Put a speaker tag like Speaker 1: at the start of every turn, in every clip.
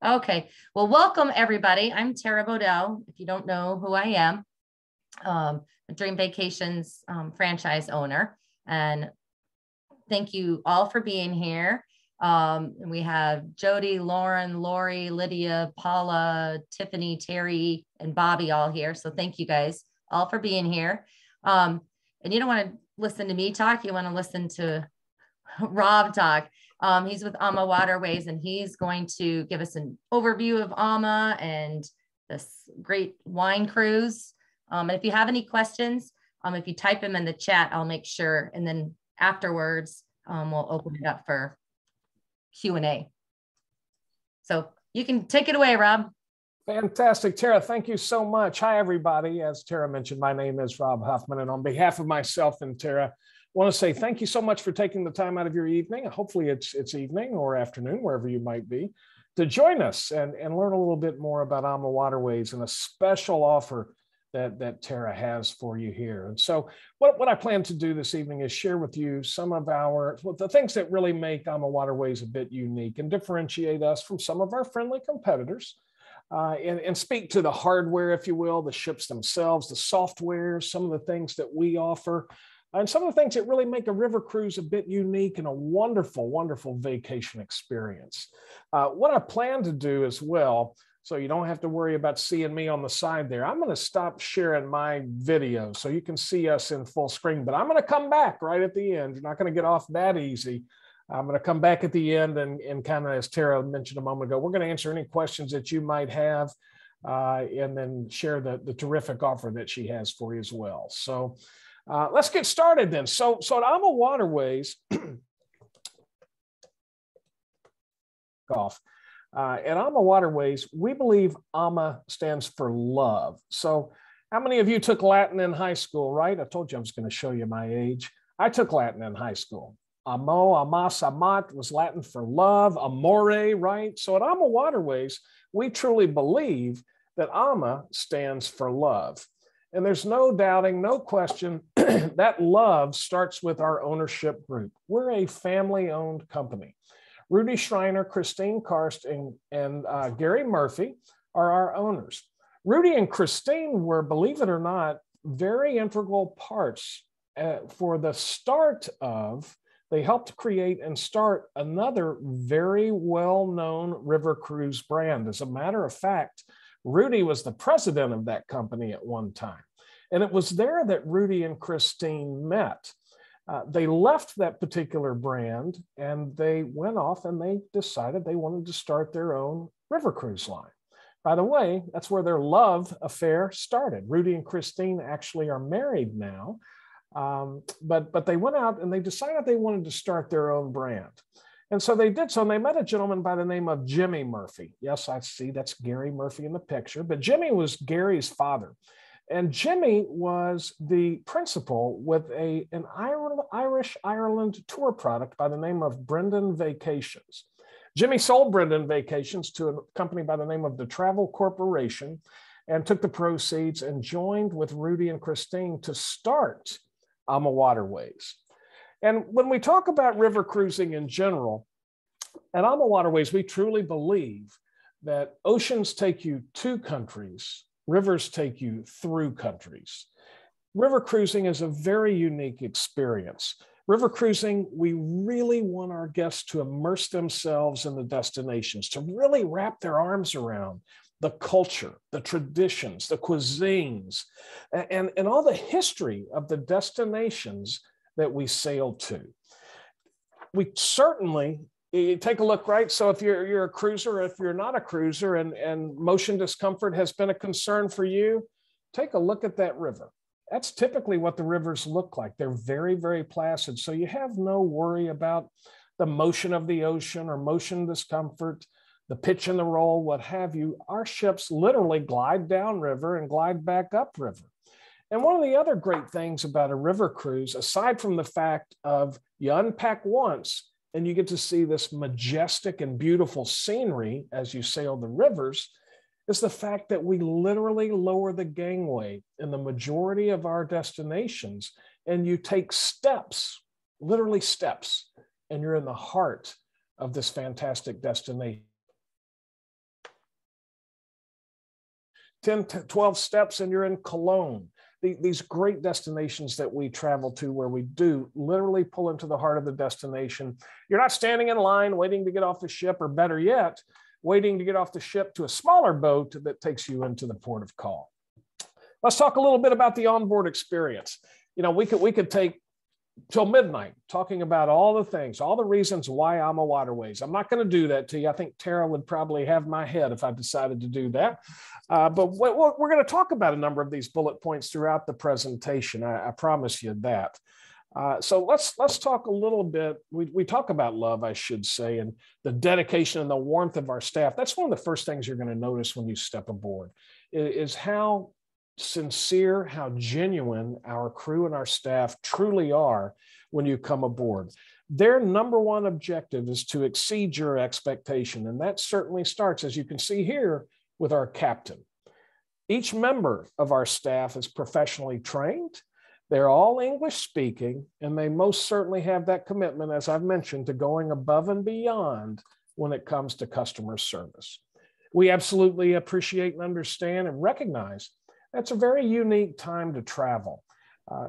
Speaker 1: Okay. Well, welcome everybody. I'm Tara Bodell. If you don't know who I am, a Dream Vacations franchise owner. And thank you all for being here. And we have Jody, Lauren, Lori, Lydia, Paula, Tiffany, Terry, and Bobby all here. So thank you guys all for being here. And you don't want to listen to me talk. You want to listen to Rob talk. He's with AmaWaterways, and he's going to give us an overview of Ama and this great wine cruise. And if you have any questions, if you type them in the chat, I'll make sure. And then afterwards, we'll open it up for Q&A. So you can take it away, Rob.
Speaker 2: Fantastic, Tara. Thank you so much. Hi, everybody. As Tara mentioned, my name is Rob Huffman, and on behalf of myself and Tara, I want to say thank you so much for taking the time out of your evening. Hopefully it's evening or afternoon, wherever you might be, to join us and learn a little bit more about AmaWaterways and a special offer that Tara has for you here. And so what I plan to do this evening is share with you some of the things that really make AmaWaterways a bit unique and differentiate us from some of our friendly competitors. And speak to the hardware, if you will, the ships themselves, the software, some of the things that we offer, and some of the things that really make a river cruise a bit unique and a wonderful, wonderful vacation experience. What I plan to do as well, so you don't have to worry about seeing me on the side there, I'm going to stop sharing my video so you can see us in full screen, but I'm going to come back right at the end. You're not going to get off that easy. I'm going to come back at the end and kind of, as Tara mentioned a moment ago, we're going to answer any questions that you might have and then share the terrific offer that she has for you as well. So let's get started then. So at AmaWaterways, at AmaWaterways, we believe Ama stands for love. So how many of you took Latin in high school, right? I told you I was going to show you my age. I took Latin in high school. Amo, amas, amat was Latin for love, amore, right? So at AmaWaterways, we truly believe that Ama stands for love. And there's no doubting, no question, that love starts with our ownership group. We're a family-owned company. Rudy Schreiner, Christine Karst, and Gary Murphy are our owners. Rudy and Christine were, believe it or not, very integral parts for the start of. They helped create and start another very well-known river cruise brand. As a matter of fact, Rudy was the president of that company at one time. And it was there that Rudy and Christine met. They left that particular brand and they went off and they decided they wanted to start their own river cruise line. By the way, that's where their love affair started. Rudy and Christine actually are married now. But they went out and they decided they wanted to start their own brand. And so they did so, and they met a gentleman by the name of Jimmy Murphy. Yes, I see that's Gary Murphy in the picture, but Jimmy was Gary's father. And Jimmy was the principal with an Irish Ireland tour product by the name of Brendan Vacations. Jimmy sold Brendan Vacations to a company by the name of the Travel Corporation and took the proceeds and joined with Rudy and Christine to start AmaWaterways. And when we talk about river cruising in general, at AmaWaterways, we truly believe that oceans take you to countries, rivers take you through countries. River cruising is a very unique experience. River cruising, we really want our guests to immerse themselves in the destinations, to really wrap their arms around the culture, the traditions, the cuisines, and all the history of the destinations that we sail to. We certainly, you take a look, right? So if you're a cruiser, if you're not a cruiser and motion discomfort has been a concern for you, take a look at that river. That's typically what the rivers look like. They're very, very placid. So you have no worry about the motion of the ocean or motion discomfort, the pitch and the roll, what have you. Our ships literally glide downriver and glide back upriver. And one of the other great things about a river cruise, aside from the fact of you unpack once and you get to see this majestic and beautiful scenery as you sail the rivers, is the fact that we literally lower the gangway in the majority of our destinations, and you take steps, literally steps, and you're in the heart of this fantastic destination. 10 to 12 steps and you're in Cologne. These great destinations that we travel to where we do literally pull into the heart of the destination. You're not standing in line waiting to get off the ship, or better yet, waiting to get off the ship to a smaller boat that takes you into the port of call. Let's talk a little bit about the onboard experience. You know, we could take till midnight talking about all the things, all the reasons why AmaWaterways. I'm not going to do that to you. I think Tara would probably have my head if I decided to do that. But we're going to talk about a number of these bullet points throughout the presentation. I promise you that. So let's talk a little bit. We talk about love, I should say, and the dedication and the warmth of our staff. That's one of the first things you're going to notice when you step aboard, is how sincere, how genuine our crew and our staff truly are when you come aboard. Their number one objective is to exceed your expectation. And that certainly starts, as you can see here, with our captain. Each member of our staff is professionally trained. They're all English speaking, and they most certainly have that commitment, as I've mentioned, to going above and beyond when it comes to customer service. We absolutely appreciate and understand and recognize that's a very unique time to travel.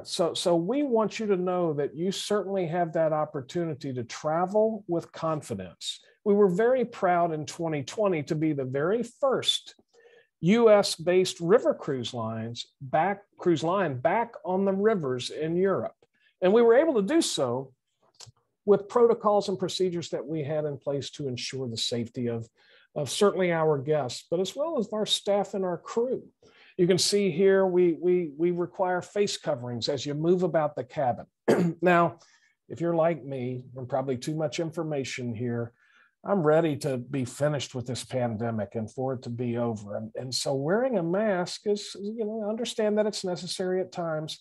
Speaker 2: So we want you to know that you certainly have that opportunity to travel with confidence. We were very proud in 2020 to be the very first US-based river cruise line back on the rivers in Europe. And we were able to do so with protocols and procedures that we had in place to ensure the safety of certainly our guests, but as well as our staff and our crew. You can see here, we require face coverings as you move about the cabin. Now, if you're like me, and probably too much information here, I'm ready to be finished with this pandemic and for it to be over. And so wearing a mask is, you know, I understand that it's necessary at times,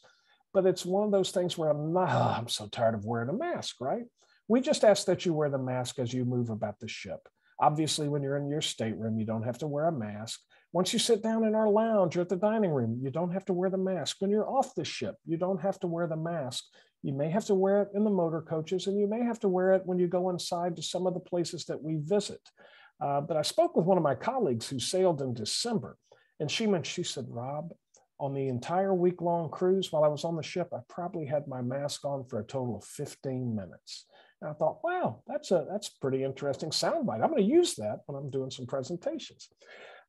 Speaker 2: but it's one of those things where I'm so tired of wearing a mask, right? We just ask that you wear the mask as you move about the ship. Obviously, when you're in your stateroom, you don't have to wear a mask. Once you sit down in our lounge or at the dining room, you don't have to wear the mask. When you're off the ship, you don't have to wear the mask. You may have to wear it in the motor coaches, and you may have to wear it when you go inside to some of the places that we visit. But I spoke with one of my colleagues who sailed in December, and she said, Rob, on the entire week-long cruise while I was on the ship, I probably had my mask on for a total of 15 minutes. And I thought, wow, that's a pretty interesting soundbite. I'm going to use that when I'm doing some presentations.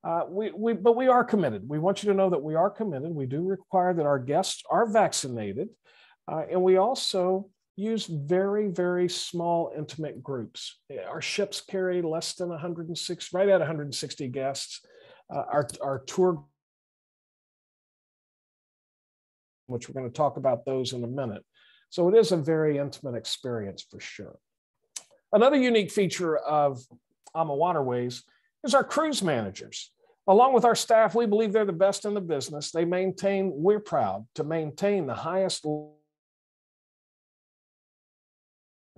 Speaker 2: But we are committed. We want you to know that we are committed. We do require that our guests are vaccinated. And we also use very, very small, intimate groups. Our ships carry less than 106, right at 160 guests. Our tour, which we're going to talk about those in a minute. So it is a very intimate experience for sure. Another unique feature of AmaWaterways is our cruise managers. Along with our staff, we believe they're the best in the business. We're proud to maintain the highest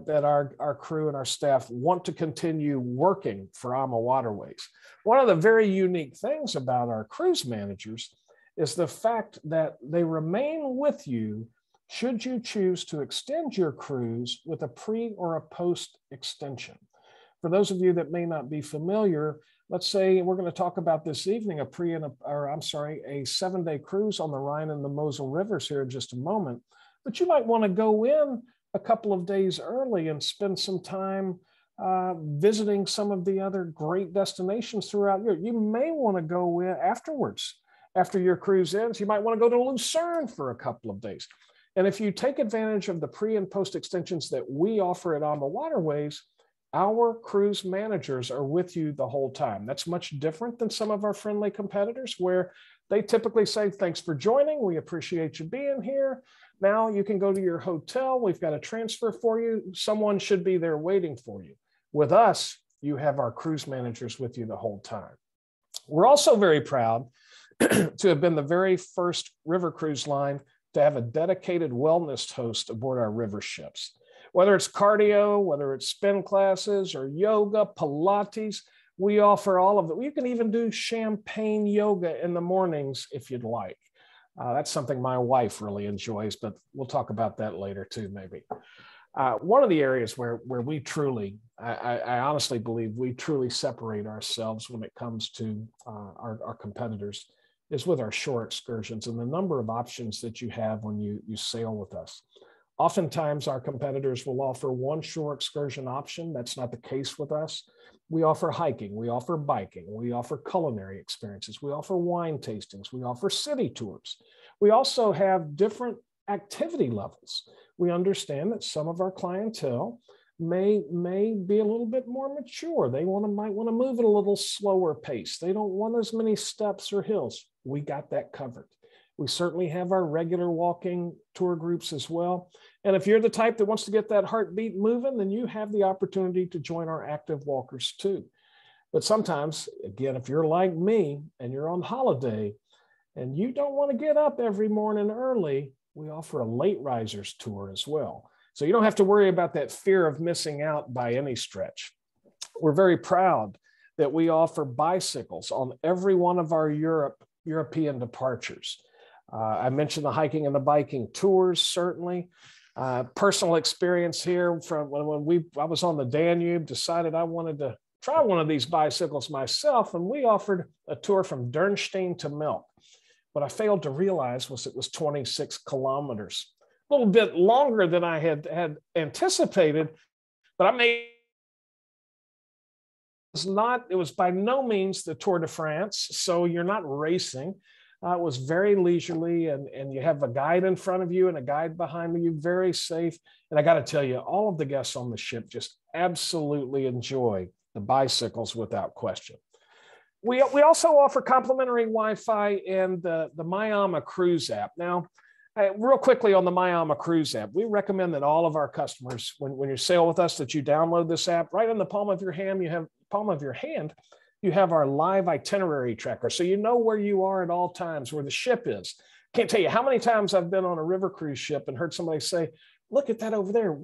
Speaker 2: that our crew and our staff want to continue working for AmaWaterways. One of the very unique things about our cruise managers is the fact that they remain with you should you choose to extend your cruise with a pre or a post extension. For those of you that may not be familiar, let's say we're going to talk about this evening a 7-day cruise on the Rhine and the Mosel rivers here in just a moment. But you might want to go in a couple of days early and spend some time visiting some of the other great destinations throughout Europe. You may want to go in afterwards. After your cruise ends, you might want to go to Lucerne for a couple of days. And if you take advantage of the pre and post extensions that we offer at AmaWaterways, our cruise managers are with you the whole time. That's much different than some of our friendly competitors, where they typically say, thanks for joining. We appreciate you being here. Now you can go to your hotel. We've got a transfer for you. Someone should be there waiting for you. With us, you have our cruise managers with you the whole time. We're also very proud to have been the very first river cruise line to have a dedicated wellness host aboard our river ships. Whether it's cardio, whether it's spin classes or yoga, Pilates, we offer all of it. You can even do champagne yoga in the mornings if you'd like. That's something my wife really enjoys, but we'll talk about that later too, maybe. One of the areas where we truly, I honestly believe we truly separate ourselves when it comes to our competitors is with our shore excursions and the number of options that you have when you sail with us. Oftentimes, our competitors will offer one shore excursion option. That's not the case with us. We offer hiking, we offer biking, we offer culinary experiences, we offer wine tastings, we offer city tours. We also have different activity levels. We understand that some of our clientele may be a little bit more mature. They might want to move at a little slower pace. They don't want as many steps or hills. We got that covered. We certainly have our regular walking tour groups as well. And if you're the type that wants to get that heartbeat moving, then you have the opportunity to join our active walkers too. But sometimes, again, if you're like me and you're on holiday and you don't want to get up every morning early, we offer a late risers tour as well. So you don't have to worry about that fear of missing out by any stretch. We're very proud that we offer bicycles on every one of our European departures. I mentioned the hiking and the biking tours, certainly. Personal experience here from when I was on the Danube, decided I wanted to try one of these bicycles myself, and we offered a tour from Dürnstein to Melk. What I failed to realize was it was 26 kilometers, a little bit longer than I had anticipated, but it was by no means the Tour de France, so you're not racing. It was very leisurely, and you have a guide in front of you and a guide behind you, very safe. And I got to tell you, all of the guests on the ship just absolutely enjoy the bicycles without question. We also offer complimentary Wi-Fi and the AmaCruise app. Now, real quickly on the AmaCruise app, we recommend that all of our customers, when you sail with us, that you download this app. Right in the palm of your hand, you have our live itinerary tracker. So you know where you are at all times, where the ship is. Can't tell you how many times I've been on a river cruise ship and heard somebody say, look at that over there.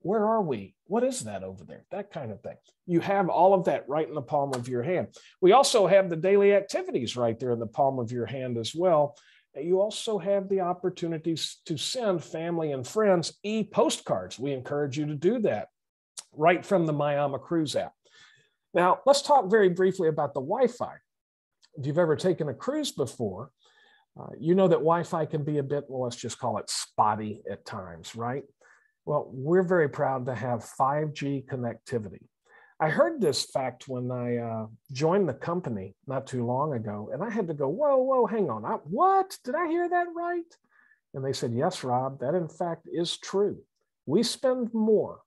Speaker 2: Where are we? What is that over there? That kind of thing. You have all of that right in the palm of your hand. We also have the daily activities right there in the palm of your hand as well. You also have the opportunities to send family and friends e-postcards. We encourage you to do that right from the AmaCruise app. Now, let's talk very briefly about the Wi-Fi. If you've ever taken a cruise before, you know that Wi-Fi can be a bit, well, let's just call it spotty at times, right? Well, we're very proud to have 5G connectivity. I heard this fact when I joined the company not too long ago, and I had to go, whoa, hang on. What? Did I hear that right? And they said, yes, Rob, that in fact is true. We spend more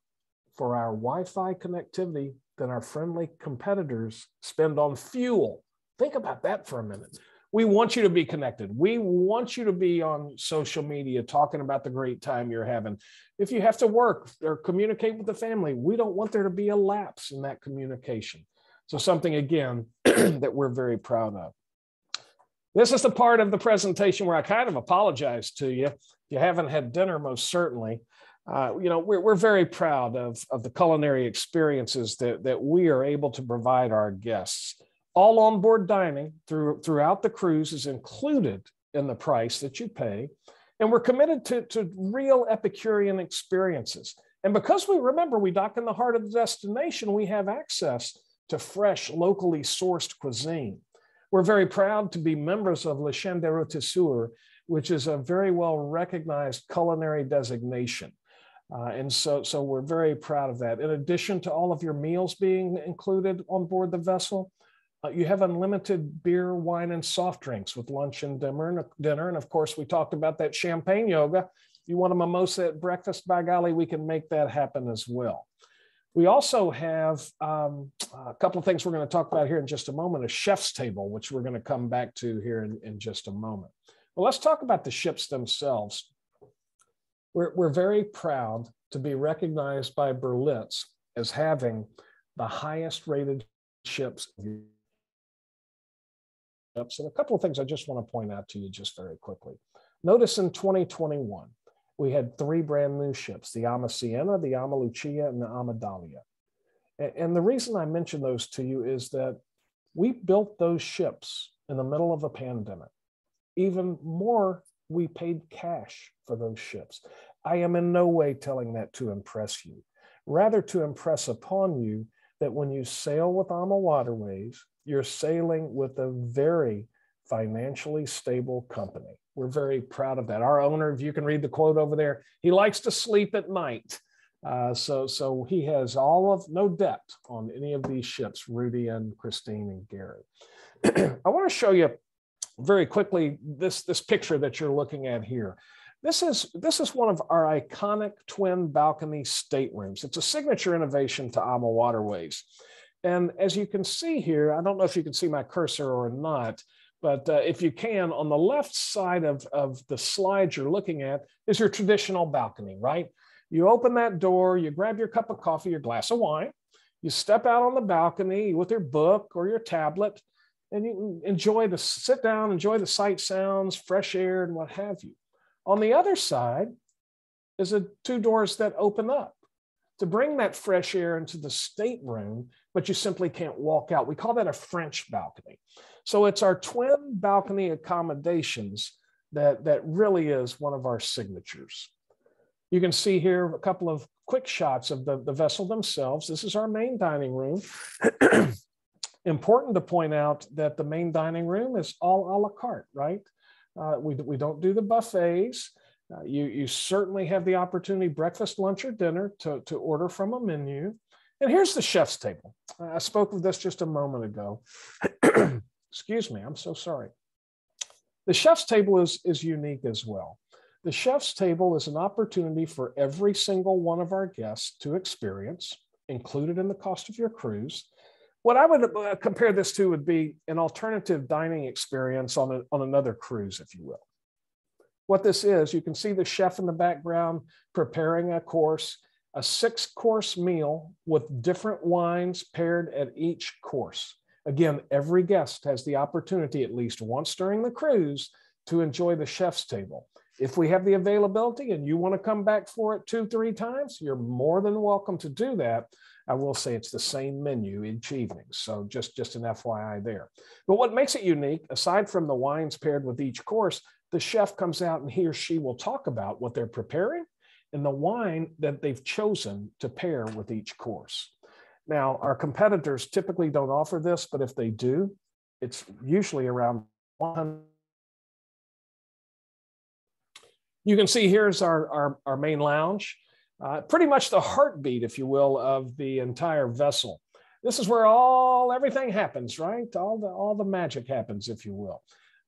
Speaker 2: for our Wi-Fi connectivity than our friendly competitors spend on fuel. Think about that for a minute. We want you to be connected. We want you to be on social media talking about the great time you're having. If you have to work or communicate with the family, we don't want there to be a lapse in that communication. So something, again, that we're very proud of. This is the part of the presentation where I kind of apologize to you. If you haven't had dinner, most certainly. We're very proud of the culinary experiences that we are able to provide our guests. All onboard dining throughout the cruise is included in the price that you pay. And we're committed to real Epicurean experiences. And because we dock in the heart of the destination, we have access to fresh, locally sourced cuisine. We're very proud to be members of Le Chaîne de Rôtisseurs, which is a very well recognized culinary designation. And so we're very proud of that. In addition to all of your meals being included on board the vessel, you have unlimited beer, wine, and soft drinks with lunch and dinner. And of course, we talked about that champagne yoga. If you want a mimosa at breakfast, by golly, we can make that happen as well. We also have a couple of things we're going to talk about here in just a moment, a chef's table, which we're going to come back to here in just a moment. Well, let's talk about the ships themselves. We're very proud to be recognized by Berlitz as having the highest rated ships. And a couple of things I just want to point out to you just very quickly. Notice in 2021, we had 3 brand new ships, the Ama Siena, the Ama Lucia, and the Ama Dahlia. And the reason I mention those to you is that we built those ships in the middle of a pandemic. Even more, we paid cash for those ships. I am in no way telling that to impress you, rather to impress upon you that when you sail with AmaWaterways, you're sailing with a very financially stable company. We're very proud of that. Our owner, if you can read the quote over there, he likes to sleep at night. So he has no debt on any of these ships, Rudy and Christine and Gary. I want to show you very quickly this picture that you're looking at here. This is one of our iconic twin balcony staterooms. It's a signature innovation to AmaWaterways. And as you can see here, I don't know if you can see my cursor or not, but if you can, on the left side of the slide you're looking at is your traditional balcony, right? You open that door, you grab your cup of coffee, your glass of wine, you step out on the balcony with your book or your tablet, and you can sit down, enjoy the sight sounds, fresh air, and what have you. On the other side is two doors that open up to bring that fresh air into the stateroom, but you simply can't walk out. We call that a French balcony. So it's our twin balcony accommodations that really is one of our signatures. You can see here a couple of quick shots of the vessel themselves. This is our main dining room. Important to point out that the main dining room is all a la carte, right? We don't do the buffets. You certainly have the opportunity, breakfast, lunch, or dinner, to order from a menu. And here's the chef's table. I spoke of this just a moment ago. Excuse me, I'm so sorry. The chef's table is unique as well. The chef's table is an opportunity for every single one of our guests to experience, included in the cost of your cruise. What I would compare this to would be an alternative dining experience on another cruise, if you will. What this is, you can see the chef in the background preparing a course, a 6-course meal with different wines paired at each course. Again, every guest has the opportunity at least once during the cruise to enjoy the chef's table. If we have the availability and you want to come back for it 2-3 times, you're more than welcome to do that. I will say it's the same menu each evening, so just an FYI there. But what makes it unique, aside from the wines paired with each course, the chef comes out and he or she will talk about what they're preparing and the wine that they've chosen to pair with each course. Now, our competitors typically don't offer this, but if they do, it's usually around 100. You can see here's our main lounge, pretty much the heartbeat, if you will, of the entire vessel. This is where everything happens, right? All the magic happens, if you will.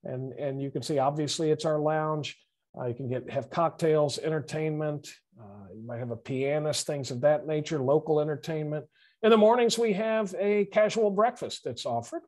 Speaker 2: And you can see, obviously, it's our lounge. You can have cocktails, entertainment. You might have a pianist, things of that nature, local entertainment. In the mornings, we have a casual breakfast that's offered.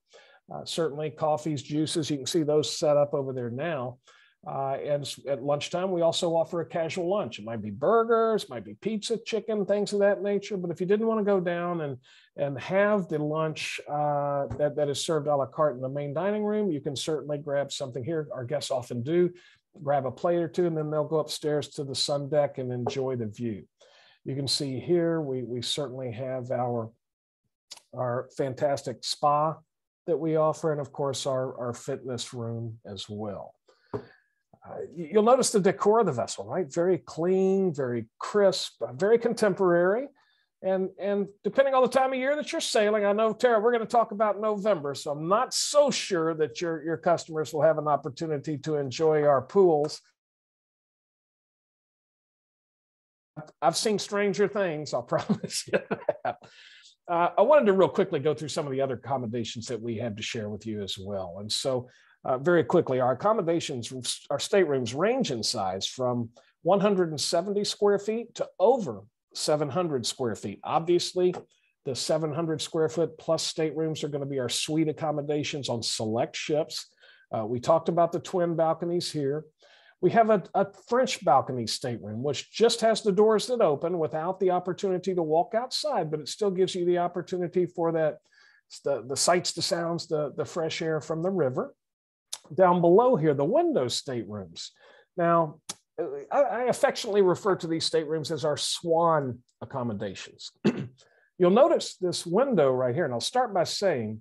Speaker 2: Certainly coffees, juices, you can see those set up over there now. And at lunchtime, we also offer a casual lunch. It might be burgers, might be pizza, chicken, things of that nature. But if you didn't want to go down and have the lunch that is served a la carte in the main dining room, you can certainly grab something here. Our guests often do. Grab a plate or two, and then they'll go upstairs to the sun deck and enjoy the view. You can see here, we certainly have our fantastic spa that we offer, and of course, our fitness room as well. You'll notice the decor of the vessel, right? Very clean, very crisp, very contemporary. And depending on the time of year that you're sailing, I know, Tara, we're going to talk about November, so I'm not so sure that your customers will have an opportunity to enjoy our pools. I've seen stranger things, I'll promise you that. I wanted to real quickly go through some of the other accommodations that we have to share with you as well. And so very quickly, our accommodations, our staterooms range in size from 170 square feet to over 700 square feet. Obviously, the 700 square foot plus staterooms are going to be our suite accommodations on select ships. We talked about the twin balconies here. We have a French balcony stateroom, which just has the doors that open without the opportunity to walk outside, but it still gives you the opportunity for that, the sights, the sounds, the fresh air from the river. Down below here, the window staterooms. Now, I affectionately refer to these staterooms as our swan accommodations. You'll notice this window right here, and I'll start by saying,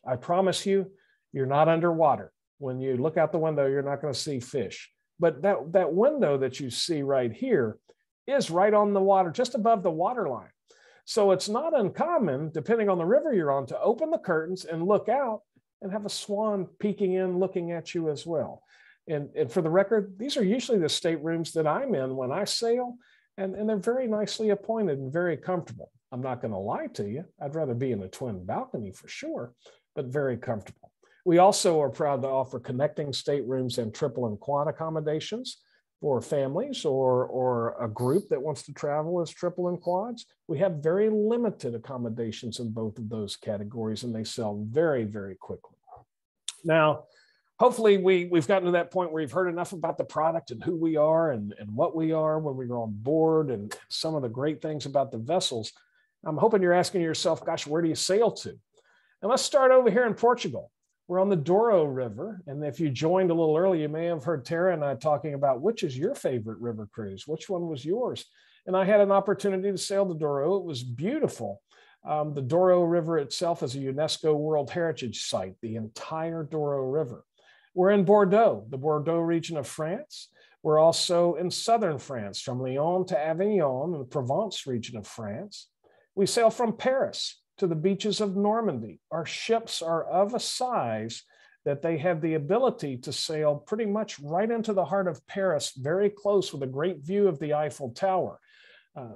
Speaker 2: I promise you, you're not underwater. When you look out the window, you're not going to see fish. But that window that you see right here is right on the water, just above the water line. So it's not uncommon, depending on the river you're on, to open the curtains and look out and have a swan peeking in, looking at you as well. And for the record, these are usually the staterooms that I'm in when I sail, and they're very nicely appointed and very comfortable. I'm not going to lie to you. I'd rather be in a twin balcony for sure, but very comfortable. We also are proud to offer connecting staterooms and triple and quad accommodations for families or a group that wants to travel as triple and quads. We have very limited accommodations in both of those categories, and they sell very, very quickly. Now, hopefully we've gotten to that point where you've heard enough about the product and who we are and what we are when we are on board and some of the great things about the vessels. I'm hoping you're asking yourself, gosh, where do you sail to? And let's start over here in Portugal. We're on the Douro River. And if you joined a little early, you may have heard Tara and I talking about which is your favorite river cruise? Which one was yours? And I had an opportunity to sail the Douro. It was beautiful. The Douro River itself is a UNESCO World Heritage Site, the entire Douro River. We're in Bordeaux, the Bordeaux region of France. We're also in southern France, from Lyon to Avignon, in the Provence region of France. We sail from Paris to the beaches of Normandy. Our ships are of a size that they have the ability to sail pretty much right into the heart of Paris, very close with a great view of the Eiffel Tower.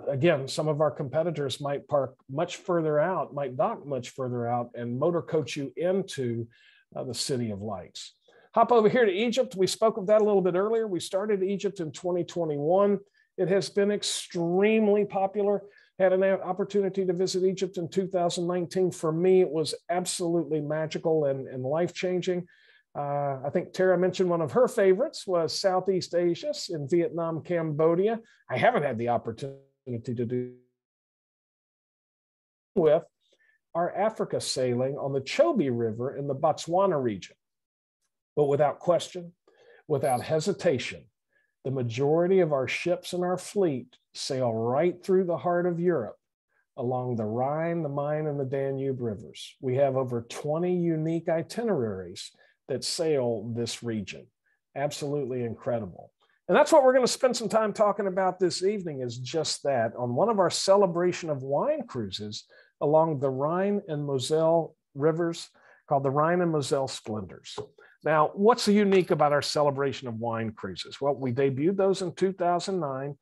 Speaker 2: Again, some of our competitors might park much further out, might dock much further out and motor coach you into the City of Lights. Hop over here to Egypt. We spoke of that a little bit earlier. We started Egypt in 2021. It has been extremely popular. Had an opportunity to visit Egypt in 2019. For me, it was absolutely magical and life-changing. I think Tara mentioned one of her favorites was Southeast Asia in Vietnam, Cambodia. I haven't had the opportunity to do with our Africa sailing on the Chobe River in the Botswana region. But without question, without hesitation, the majority of our ships in our fleet sail right through the heart of Europe along the Rhine, the Main, and the Danube rivers. We have over 20 unique itineraries that sail this region. Absolutely incredible. And that's what we're going to spend some time talking about this evening, is just that, on one of our celebration of wine cruises along the Rhine and Moselle rivers called the Rhine and Moselle Splendors. Now, what's unique about our celebration of wine cruises? Well, we debuted those in 2009,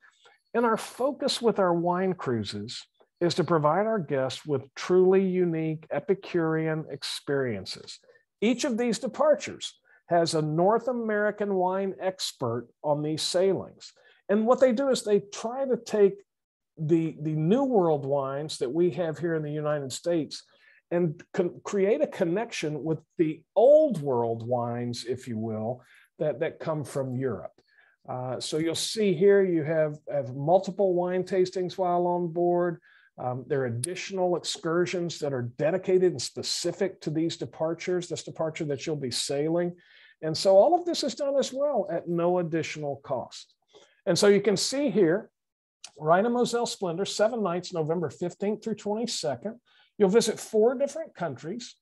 Speaker 2: and our focus with our wine cruises is to provide our guests with truly unique Epicurean experiences. Each of these departures has a North American wine expert on these sailings. And what they do is they try to take the New World wines that we have here in the United States and create a connection with the old world wines, if you will, that come from Europe. So you'll see here you have multiple wine tastings while on board. There are additional excursions that are dedicated and specific to these departures, this departure that you'll be sailing. And so all of this is done as well at no additional cost. And so you can see here, Rhine and Moselle Splendor, 7 nights, November 15th through 22nd. You'll visit 4 different countries,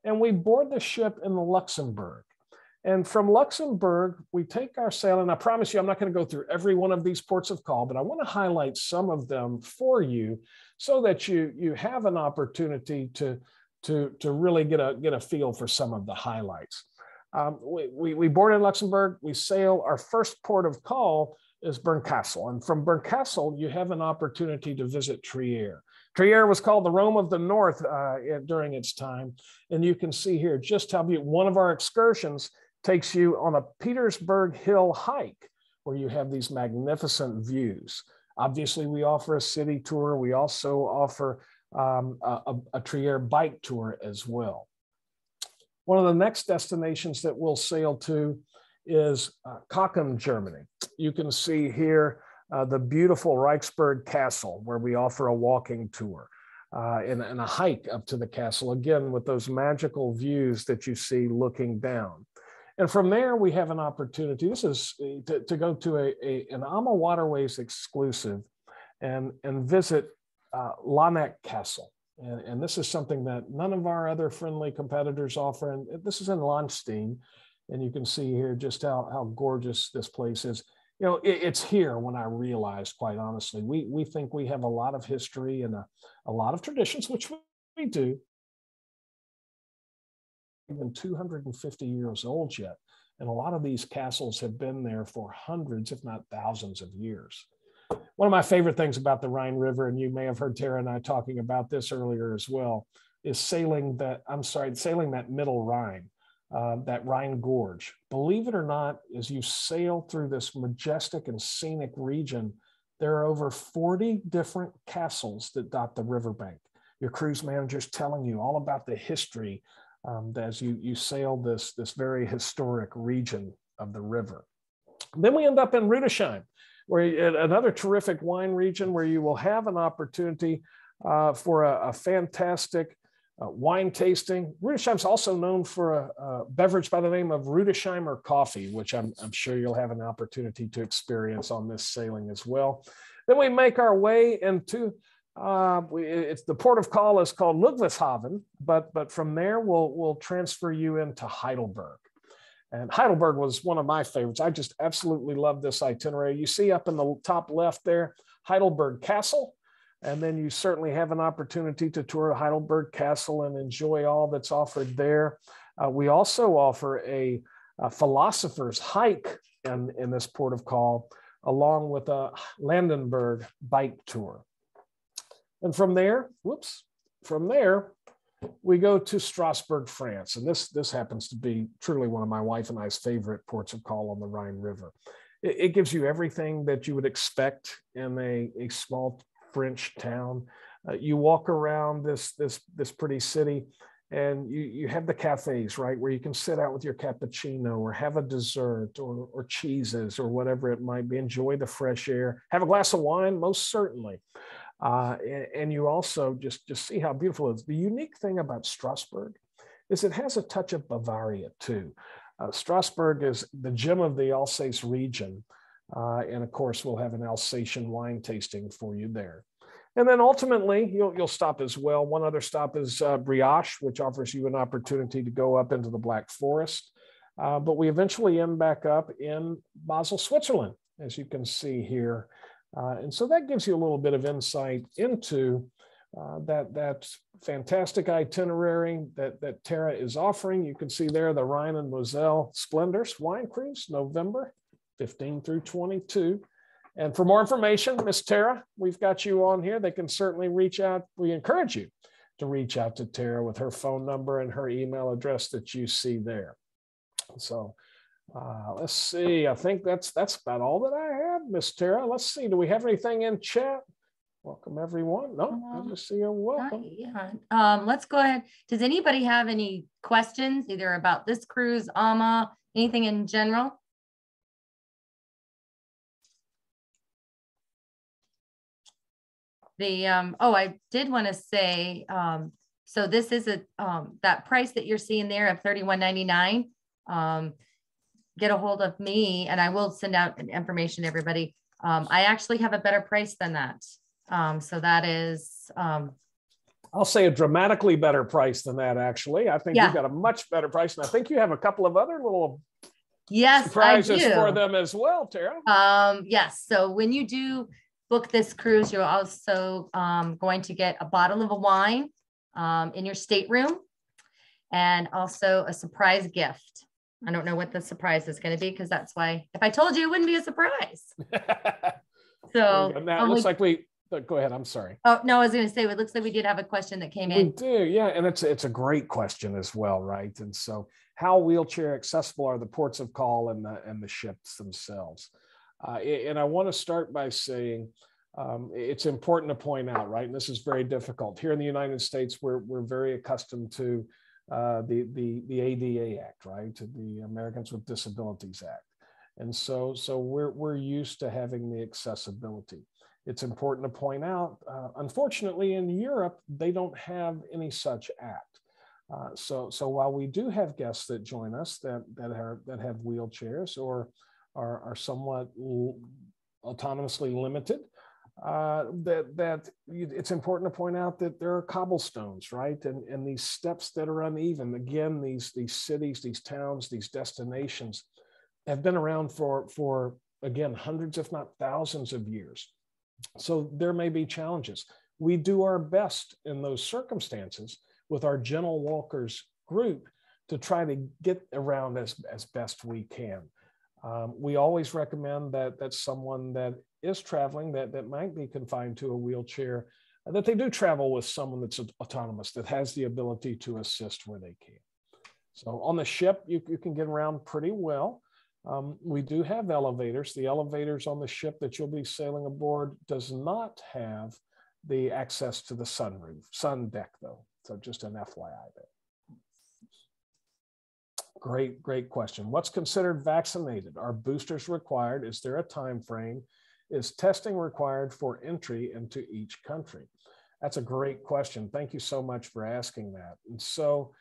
Speaker 2: and we board the ship in Luxembourg. And from Luxembourg, we take our sail, and I promise you, I'm not going to go through every one of these ports of call, but I want to highlight some of them for you so that you have an opportunity to really get a feel for some of the highlights. We board in Luxembourg, we sail. Our first port of call is Bernkastel. And from Bernkastel, you have an opportunity to visit Trier. Trier was called the Rome of the North during its time. And you can see here just how beautiful. One of our excursions takes you on a Petersburg Hill hike where you have these magnificent views. Obviously, we offer a city tour. We also offer a Trier bike tour as well. One of the next destinations that we'll sail to is Cochem, Germany. You can see here the beautiful Reichsburg Castle, where we offer a walking tour and a hike up to the castle, again, with those magical views that you see looking down. And from there, we have an opportunity. This is to go to an AmaWaterways exclusive and visit Laneck Castle. And this is something that none of our other friendly competitors offer. And this is in Landstein. And you can see here just how gorgeous this place is. You know, it's here when I realized, quite honestly, we think we have a lot of history and a lot of traditions, which we do. even 250 years old yet. And a lot of these castles have been there for hundreds, if not thousands of years. One of my favorite things about the Rhine River, and you may have heard Tara and I talking about this earlier as well, is sailing that middle Rhine, that Rhine Gorge. Believe it or not, as you sail through this majestic and scenic region, there are over 40 different castles that dot the riverbank. Your cruise manager's telling you all about the history as you sail this very historic region of the river. Then we end up in Rudesheim, where another terrific wine region where you will have an opportunity for a fantastic wine tasting. Rudesheim is also known for a beverage by the name of Rudesheimer coffee, which I'm sure you'll have an opportunity to experience on this sailing as well. Then we make our way into, the port of call is called Ludwigshafen, but from there we'll transfer you into Heidelberg. And Heidelberg was one of my favorites. I just absolutely love this itinerary. You see up in the top left there, Heidelberg Castle. And then you certainly have an opportunity to tour Heidelberg Castle and enjoy all that's offered there. We also offer a philosopher's hike in this port of call, along with a Landenberg bike tour. And from there, we go to Strasbourg, France. And this happens to be truly one of my wife and I's favorite ports of call on the Rhine River. It gives you everything that you would expect in a small French town. You walk around this pretty city, and you have the cafes, right, where you can sit out with your cappuccino or have a dessert or cheeses or whatever it might be, enjoy the fresh air, have a glass of wine, most certainly. And you also just see how beautiful it is. The unique thing about Strasbourg is it has a touch of Bavaria too. Strasbourg is the gem of the Alsace region. And of course, we'll have an Alsatian wine tasting for you there. And then ultimately, you'll stop as well. One other stop is Brioche, which offers you an opportunity to go up into the Black Forest. But we eventually end back up in Basel, Switzerland, as you can see here. And so that gives you a little bit of insight into that fantastic itinerary that Tara is offering. You can see there the Rhine and Moselle Splendors Wine Cruise, November 15 through 22. And for more information, Miss Tara, we've got you on here. They can certainly reach out. We encourage you to reach out to Tara with her phone number and her email address that you see there. So let's see. I think that's about all that I have, Miss Tara. Let's see. Do we have anything in chat? Welcome, everyone. No, I just see you. Welcome.
Speaker 1: Let's go ahead. Does anybody have any questions, either about this cruise, AMA, anything in general? I did want to say, so this is that price that you're seeing there of $31.99. Get a hold of me and I will send out information to everybody. I actually have a better price than that. So that is,
Speaker 2: I'll say a dramatically better price than that, actually. I think you've got a much better price. And I think you have a couple of other little surprises for them as well, Tara.
Speaker 1: Yes. So when you do book this cruise, you're also going to get a bottle of wine in your stateroom and also a surprise gift. I don't know what the surprise is going to be because that's why if I told you it wouldn't be a surprise. So
Speaker 2: now it looks like go ahead. I'm sorry.
Speaker 1: Oh, no, I was going to say, it looks like we did have a question that came in.
Speaker 2: We do. Yeah. And it's a great question as well. Right. And so how wheelchair accessible are the ports of call and the ships themselves? And I want to start by saying it's important to point out, right? And this is very difficult. Here in the United States, we're very accustomed to the ADA Act, right? The Americans with Disabilities Act. And so we're used to having the accessibility. It's important to point out, unfortunately, in Europe, they don't have any such act. So while we do have guests that join us that have wheelchairs or are somewhat autonomously limited, that it's important to point out that there are cobblestones, right? And these steps that are uneven. Again, these cities, these towns, these destinations have been around for again, hundreds, if not thousands of years. So there may be challenges. We do our best in those circumstances with our Gentle Walkers group to try to get around as best we can. We always recommend that someone that is traveling that might be confined to a wheelchair, that they do travel with someone that's autonomous, that has the ability to assist where they can. So on the ship, you can get around pretty well. We do have elevators. The elevators on the ship that you'll be sailing aboard does not have the access to the sun deck though. So just an FYI there. Great question. What's considered vaccinated? Are boosters required? Is there a time frame? Is testing required for entry into each country? That's a great question. Thank you so much for asking that. And so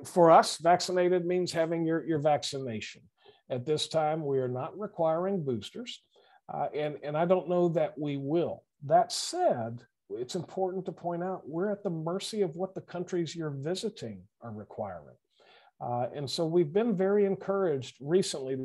Speaker 2: for us, vaccinated means having your vaccination. At this time, we are not requiring boosters, and I don't know that we will. That said, it's important to point out we're at the mercy of what the countries you're visiting are requiring. And so we've been very encouraged recently.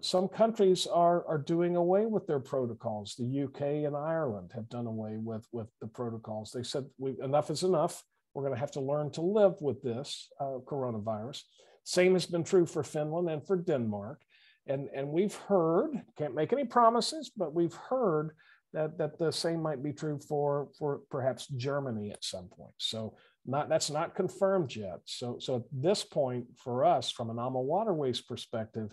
Speaker 2: Some countries are doing away with their protocols. The UK and Ireland have done away with the protocols. They said enough is enough. We're going to have to learn to live with this coronavirus. Same has been true for Finland and for Denmark. And we've heard, can't make any promises, but we've heard that the same might be true for perhaps Germany at some point. So that's not confirmed yet. So at this point for us, from an AmaWaterways perspective,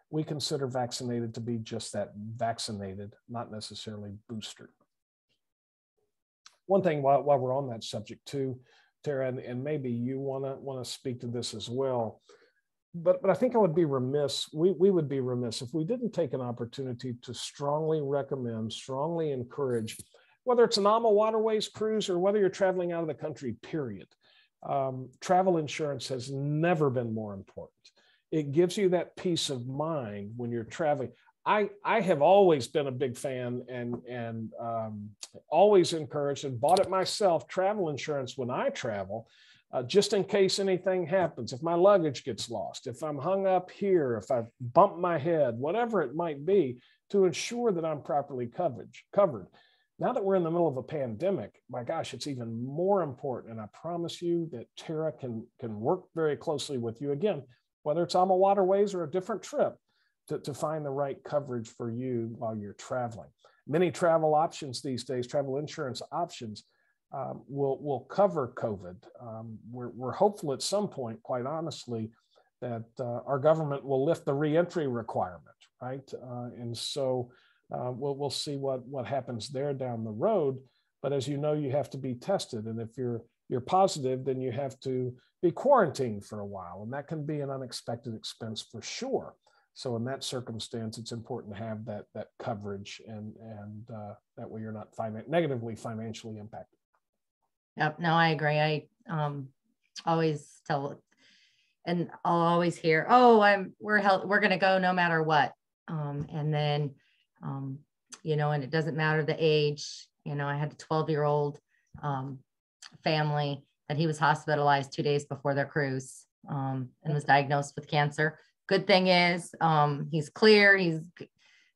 Speaker 2: we consider vaccinated to be just that, vaccinated, not necessarily boosted. One thing while we're on that subject too, Tara, and maybe you want to speak to this as well, but I think I would be remiss, we would be remiss if we didn't take an opportunity to strongly recommend, strongly encourage, whether it's an AmaWaterways cruise or whether you're traveling out of the country, period. Travel insurance has never been more important. It gives you that peace of mind when you're traveling. I have always been a big fan and always encouraged and bought it myself, travel insurance when I travel, just in case anything happens. If my luggage gets lost, if I'm hung up here, if I bump my head, whatever it might be, to ensure that I'm properly covered. Now that we're in the middle of a pandemic, my gosh, it's even more important. And I promise you that Tara can work very closely with you again, whether it's AmaWaterways or a different trip, to find the right coverage for you while you're traveling. Many travel options these days, travel insurance options, will cover COVID. We're hopeful at some point, quite honestly, that our government will lift the reentry requirement, right? And so we'll see what happens there down the road. But as you know, you have to be tested, and if you're positive, then you have to be quarantined for a while, and that can be an unexpected expense for sure. So in that circumstance, it's important to have that coverage, and that way you're not negatively financially impacted.
Speaker 1: Yep, no, I agree. I always tell, and I'll always hear, "Oh, we're going to go no matter what," and then and it doesn't matter the age. I had a 12-year-old family that he was hospitalized 2 days before their cruise, and was diagnosed with cancer. Good thing is he's clear, he's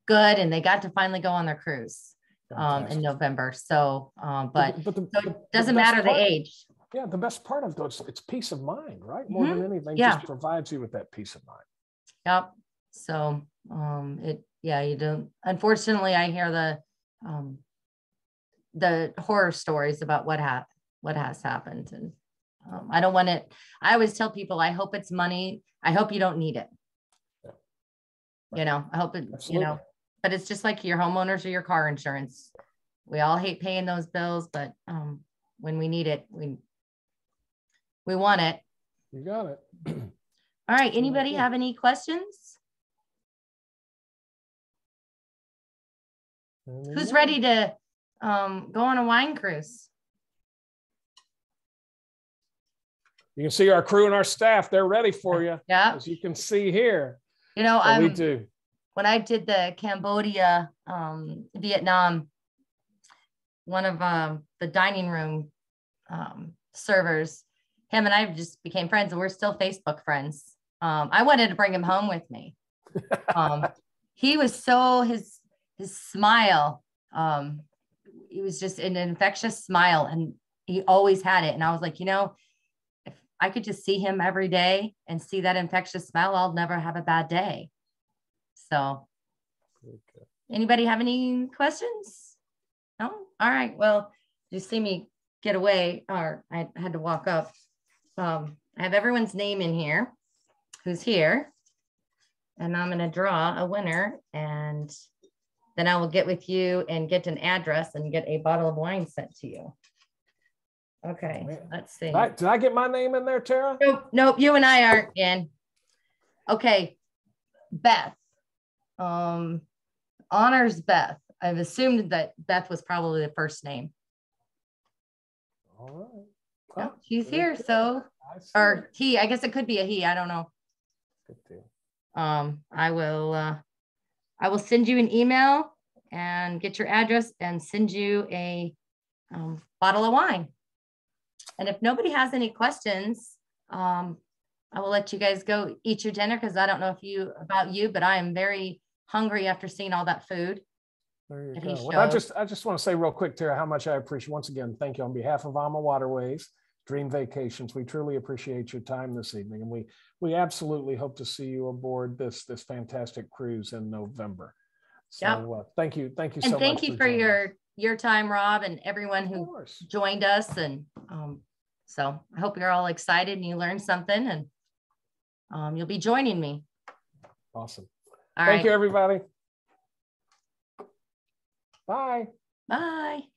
Speaker 1: good, and they got to finally go on their cruise in November. So, but it doesn't matter the age.
Speaker 2: Yeah, the best part of those, it's peace of mind, right? More than anything, just provides you with that peace of mind. Yep.
Speaker 1: So you don't. Unfortunately, I hear the horror stories about what has happened, and I don't want it. I always tell people, I hope it's money. I hope you don't need it. I hope it,
Speaker 2: Absolutely.
Speaker 1: But it's just like your homeowners or your car insurance. We all hate paying those bills, but when we need it, we want it.
Speaker 2: You got it.
Speaker 1: All right. Anybody have any questions? Who's ready to go on a wine cruise?
Speaker 2: You can see our crew and our staff, they're ready for you.
Speaker 1: Yeah.
Speaker 2: As you can see here.
Speaker 1: We
Speaker 2: do.
Speaker 1: When I did the Cambodia, Vietnam, one of the dining room servers, him and I just became friends, and we're still Facebook friends. I wanted to bring him home with me. He was his smile, it was just an infectious smile, and he always had it. And I was like, you know, if I could just see him every day and see that infectious smell, I'll never have a bad day. So okay. Anybody have any questions? No? All right. Well, you see me get away, or I had to walk up. I have everyone's name in here who's here. And I'm going to draw a winner, and then I will get with you and get an address and get a bottle of wine sent to you. Okay,
Speaker 2: oh,
Speaker 1: let's see.
Speaker 2: Did I get my name in there, Tara?
Speaker 1: Nope, you and I aren't in. Okay, Beth. Honors Beth. I've assumed that Beth was probably the first name.
Speaker 2: All right.
Speaker 1: Oh, she's here, so, or he, I guess it could be a he, I don't know.
Speaker 2: Good deal.
Speaker 1: I will send you an email and get your address and send you a bottle of wine. And if nobody has any questions, I will let you guys go eat your dinner, because I don't know about you, but I am very hungry after seeing all that food.
Speaker 2: There you go. Well, I just want to say real quick, Tara, how much I appreciate. Once again, thank you on behalf of AmaWaterways, Dream Vacations. We truly appreciate your time this evening, and we absolutely hope to see you aboard this fantastic cruise in November. So yep. Thank you so much.
Speaker 1: And thank you for your time, Rob, and everyone who joined us. And so I hope you're all excited and you learned something, and you'll be joining me.
Speaker 2: Awesome.
Speaker 1: All
Speaker 2: Thank you, everybody. Bye.
Speaker 1: Bye.